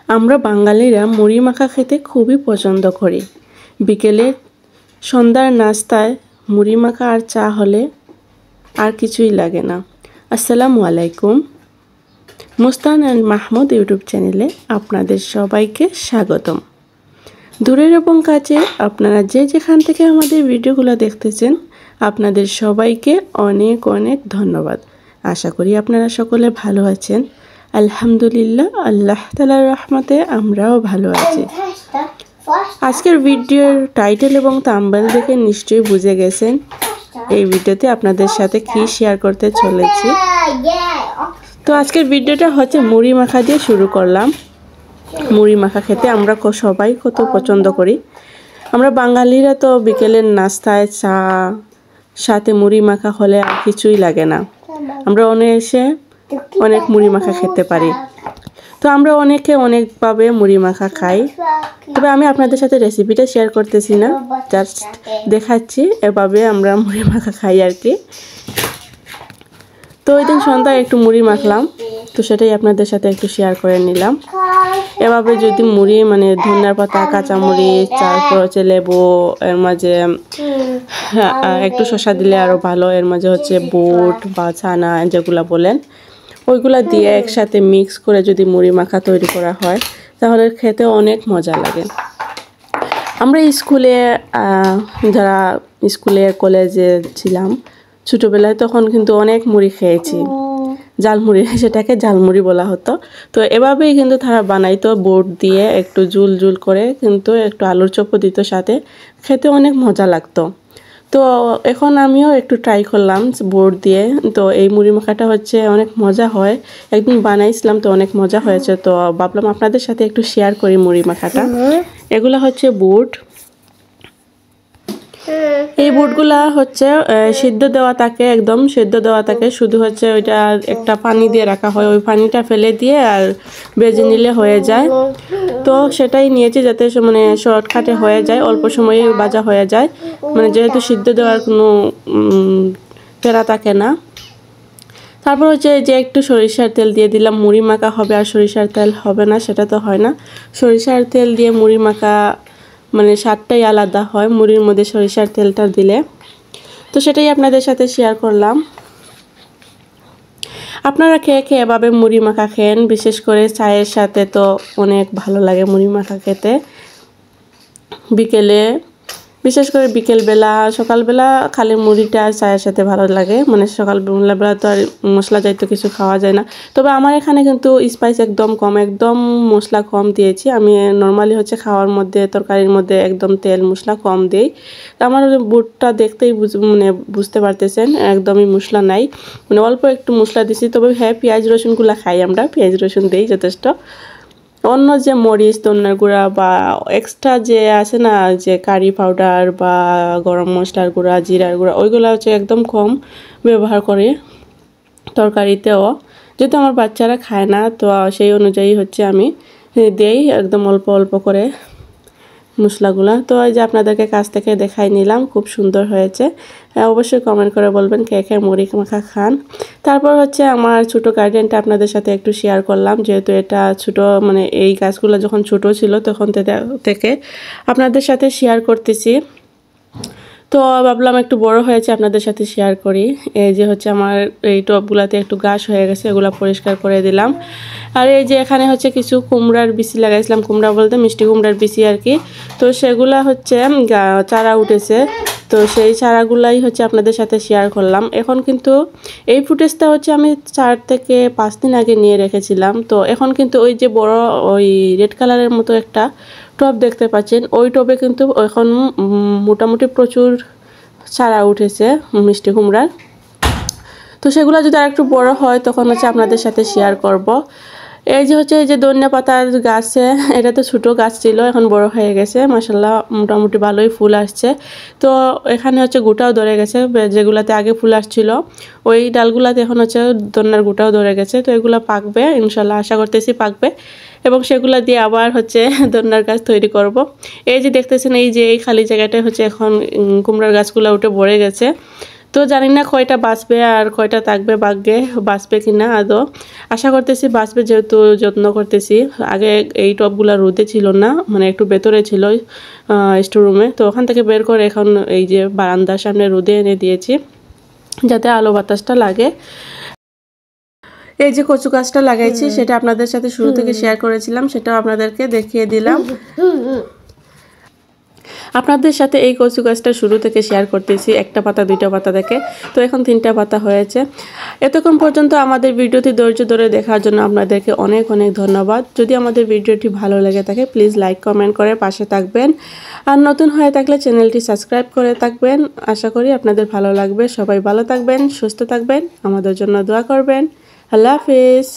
আমরা বাঙালিরা মুড়ি মাখা খেতে খুবই পছন্দ করি। বিকেলে সন্ধ্যার নাস্তায় মুড়ি মাখা আর চা হলে আর কিছুই লাগে না। আসসালামু আলাইকুম। মুস্তান এন্ড মাহমুদ ইউটিউব চ্যানেলে আপনাদের সবাইকে স্বাগতম। দূরের এবং কাছে আপনারা যে যেখান থেকে আমাদের ভিডিওগুলো দেখতেছেন আপনাদের সবাইকে অনেক অনেক ধন্যবাদ। আশা করি আপনারা সকলে ভালো আছেন। আলহামদুলিল্লাহ, আল্লাহ তাআলার রহমতে আমরাও ভালো আছি। আজকের ভিডিওর টাইটেল এবং থাম্বনেল দেখে নিশ্চয়ই বুঝে গেছেন এই ভিডিওতে আপনাদের সাথে কি শেয়ার করতে চলেছি। তো আজকের ভিডিওটা হচ্ছে মুড়ি মাখা দিয়ে শুরু করলাম। মুড়ি মাখা খেতে আমরা সবাই কত পছন্দ করি। আমরা বাঙালিরা তো বিকেলের নাস্তায় চা সাথে মুড়ি মাখা হলে আর কিছুই লাগে না। আমরা অনায়াসে অনেক মুড়ি মাখা খেতে পারি। তো আমরা অনেকে অনেকভাবে মুড়ি মাখা খাই, তবে আমি আপনাদের সাথে রেসিপিটা শেয়ার করতেছি না, জাস্ট দেখাচ্ছি এভাবে আমরা মুড়ি মাখা খাই আর কি। তো ওই দিন সন্ধ্যায় একটু মুড়ি মাখলাম, তো সেটাই আপনাদের সাথে একটু শেয়ার করে নিলাম। এভাবে যদি মুড়ি মানে ধনিয়ার পাতা, কাঁচামরিচ, তারপর হচ্ছে লেবু, এর মাঝে একটু শসা দিলে আরও ভালো, এর মাঝে হচ্ছে বুট বা ছানা যেগুলো বলেন ওইগুলা দিয়ে একসাথে মিক্স করে যদি মুড়ি মাখা তৈরি করা হয় তাহলে খেতে অনেক মজা লাগে। আমরা যারা স্কুলে কলেজে ছিলাম ছোটোবেলায় তখন কিন্তু অনেক মুড়ি খেয়েছি। জালমুড়ি, সেটাকে জালমুড়ি বলা হতো। তো এভাবেই কিন্তু তারা বানাইতো বুট দিয়ে একটু জুল জুল করে, কিন্তু একটু আলুর চপও দিত সাথে, খেতে অনেক মজা লাগতো। তো এখন আমিও একটু ট্রাই করলাম বুট দিয়ে। তো এই মুড়ি মাখাটা হচ্ছে অনেক মজা হয়, একদিন বানাইছিলাম তো অনেক মজা হয়েছে। তো ভাবলাম আপনাদের সাথে একটু শেয়ার করি মুড়ি মাখাটা। এগুলা হচ্ছে বুট। এই বুটগুলা হচ্ছে সিদ্ধ দেওয়া থাকে, একদম সিদ্ধ দেওয়া থাকে, শুধু হচ্ছে ওইটা একটা পানি দিয়ে রাখা হয়, ওই পানিটা ফেলে দিয়ে আর ভেজে নিলে হয়ে যায়। তো সেটাই নিয়েছি যাতে মানে শর্টকাটে হয়ে যায়, অল্প সময়ে ভাজা হয়ে যায়, মানে যেহেতু সিদ্ধ দেওয়ার কোনো প্যারা থাকে না। তারপর হচ্ছে যে একটু সরিষার তেল দিয়ে দিলাম, মুড়ি মাখা হবে আর সরিষার তেল হবে না সেটা তো হয় না। সরিষার তেল দিয়ে মুড়ি মাখা মানে স্বাদটাই আলাদা হয় মুড়ির মধ্যে সরিষার তেলটা দিলে। তো সেটাই আপনাদের সাথে শেয়ার করলাম। আপনারা খেয়ে এভাবে মুড়ি মাখা খেন, বিশেষ করে চায়ের সাথে তো অনেক ভালো লাগে মুড়ি মাখা খেতে। বিকেলে, বিশেষ করে বিকেলবেলা, সকালবেলা খালি মুড়িটা চায়ের সাথে ভালো লাগে, মানে সকালবেলা তো আর মশলা জাতীয় কিছু খাওয়া যায় না। তবে আমার এখানে কিন্তু স্পাইস একদম কম, একদম মশলা কম দিয়েছি আমি। নর্মালি হচ্ছে খাওয়ার মধ্যে, তরকারির মধ্যে একদম তেল মশলা কম দিই। তো আমার বুটটা দেখতেই মানে বুঝতে পারতেছেন একদমই মশলা নাই, মানে অল্প একটু মশলা দিছি। তবে হ্যাঁ, পেঁয়াজ রসুনগুলো খাই আমরা, পেঁয়াজ রসুন দিই যথেষ্ট। অন্য যে মরিচ, ধনিয়ার গুঁড়া বা এক্সট্রা যে আছে না, যে কারি পাউডার বা গরম মশলার গুঁড়া, জিরার গুঁড়া, ওইগুলো হচ্ছে একদম কম ব্যবহার করে তরকারিতেও। যেহেতু আমার বাচ্চারা খায় না, তো সেই অনুযায়ী হচ্ছে আমি দেই একদম অল্প অল্প করে মশলাগুলা। তো এই যে আপনাদেরকে কাছ থেকে দেখাই নিলাম, খুব সুন্দর হয়েছে। অবশ্যই কমেন্ট করে বলবেন কে কে মুড়ি মাখা খান। তারপর হচ্ছে আমার ছোটো গার্ডেনটা আপনাদের সাথে একটু শেয়ার করলাম, যেহেতু এটা ছোট, মানে এই গাছগুলো যখন ছোট ছিল তখন থেকে আপনাদের সাথে শেয়ার করতেছি। তো ভাবলাম একটু বড় হয়েছে আপনাদের সাথে শেয়ার করি। এই যে হচ্ছে আমার এই টবগুলাতে একটু ঘাস হয়ে গেছে, এগুলো পরিষ্কার করে দিলাম। আর এই যে এখানে হচ্ছে কিছু কুমড়ার বিচি লাগাইছিলাম, কুমড়া বলতে মিষ্টি কুমড়ার বিচি আর কি। তো সেগুলা হচ্ছে চারা উঠেছে, তো সেই চারাগুলাই হচ্ছে আপনাদের সাথে শেয়ার করলাম। এখন কিন্তু এই ফুটেজটা হচ্ছে আমি 4 থেকে 5 দিন আগে নিয়ে রেখেছিলাম। তো এখন কিন্তু ওই যে বড় ওই রেড কালারের মতো একটা টব দেখতে পাচ্ছেন, ওই টবে কিন্তু এখন মোটামুটি প্রচুর চারা উঠেছে মিষ্টি কুমড়ার। তো সেগুলো যদি আর একটু বড় হয় তখন হচ্ছে আপনাদের সাথে শেয়ার করব। এই যে হচ্ছে এই যে ধনিয়া পাতার গাছে, এটা তো ছোটো গাছ ছিল, এখন বড় হয়ে গেছে, মাশাআল্লাহ মোটামুটি ভালোই ফুল আসছে। তো এখানে হচ্ছে গোটাও ধরে গেছে, যেগুলাতে আগে ফুল আসছিল ওই ডালগুলাতে এখন হচ্ছে ধনিয়ার গোটাও ধরে গেছে। তো এগুলো পাকবে ইনশাআল্লাহ, আশা করতেছি পাকবে, এবং সেগুলো দিয়ে আবার হচ্ছে ধনিয়ার গাছ তৈরি করব। এই যে দেখতেছেন এই যে এই খালি জায়গাটায় হচ্ছে এখন কুমড়ার গাছগুলো উঠে ভরে গেছে। তো জানি না কয়টা বাঁচবে আর কয়টা থাকবে ভাগ্যে, বাঁচবে কিনা আদৌ। আশা করতেছি বাঁচবে, যেহেতু যত্ন করতেছি। আগে এই টবগুলা রোদে ছিল না, মানে একটু ভেতরে ছিল স্টোররুমে, তো ওখান থেকে বের করে এখন এই যে বারান্দার সামনে রোদে এনে দিয়েছি যাতে আলো বাতাসটা লাগে। এই যে কচু গাছটা লাগাইছি সেটা আপনাদের সাথে শুরু থেকে শেয়ার করেছিলাম, সেটাও আপনাদেরকে দেখিয়ে দিলাম। আপনাদের সাথে এই কচু গাছটা শুরু থেকে শেয়ার করতেছি, একটা পাতা দুইটা পাতা দেখে, তো এখন 3টা পাতা হয়েছে। এতক্ষণ পর্যন্ত আমাদের ভিডিওটি ধৈর্য ধরে দেখার জন্য আপনাদেরকে অনেক অনেক ধন্যবাদ। যদি আমাদের ভিডিওটি ভালো লেগে থাকে প্লিজ লাইক কমেন্ট করে পাশে থাকবেন, আর নতুন হয়ে থাকলে চ্যানেলটি সাবস্ক্রাইব করে থাকবেন। আশা করি আপনাদের ভালো লাগবে। সবাই ভালো থাকবেন, সুস্থ থাকবেন, আমাদের জন্য দোয়া করবেন। আল্লাহ হাফেজ।